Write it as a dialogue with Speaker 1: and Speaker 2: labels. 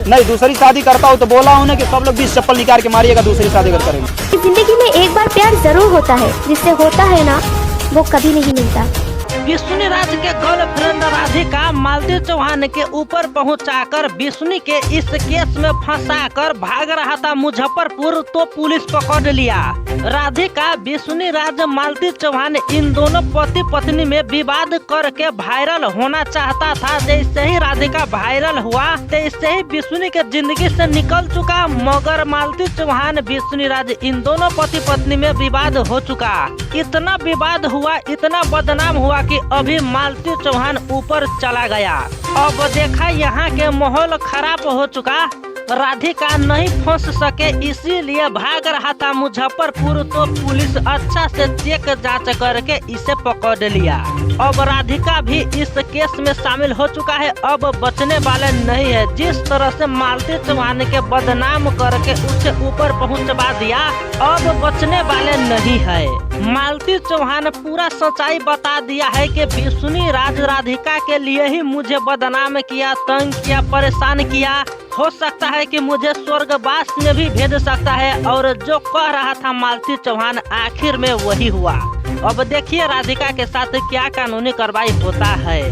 Speaker 1: नहीं, दूसरी शादी करता हूँ तो बोला हूँ ना कि सब लोग 20 चप्पल निकाल के मारिएगा दूसरी शादी अगर करेंगे।
Speaker 2: जिंदगी में एक बार प्यार जरूर होता है, जिससे होता है ना वो कभी नहीं मिलता।
Speaker 3: विष्णु राज के गर्लफ्रेंड राधिका मालती चौहान के ऊपर पहुंचाकर विष्णु के इस केस में फंसाकर भाग रहा था मुजफ्फरपुर, तो पुलिस पकड़ लिया। राधिका, विष्णु राज, मालती चौहान इन दोनों पति पत्नी में विवाद करके वायरल होना चाहता था। जैसे ही राधिका वायरल हुआ तैसे ही विष्णु के जिंदगी से निकल चुका। मगर मालती चौहान, विष्णु राज इन दोनों पति पत्नी में विवाद हो चुका। इतना विवाद हुआ, इतना बदनाम हुआ कि अभी मालती चौहान ऊपर चला गया। अब देखा यहाँ के माहौल खराब हो चुका। राधिका नहीं फंस सके इसीलिए भाग रहा था मुजफ्फरपुर, तो पुलिस अच्छा से चेक जांच करके इसे पकड़ लिया। अब राधिका भी इस केस में शामिल हो चुका है, अब बचने वाले नहीं है। जिस तरह से मालती चौहान के बदनाम करके उसे ऊपर पहुंचवा दिया, अब बचने वाले नहीं है। मालती चौहान पूरा सच्चाई बता दिया है कि विष्णु राज राधिका के लिए ही मुझे बदनाम किया, तंग किया, परेशान किया। हो सकता है कि मुझे स्वर्गवास में भी भेज सकता है, और जो कह रहा था मालती चौहान आखिर में वही हुआ। अब देखिए राधिका के साथ क्या कानूनी कार्रवाई होता है।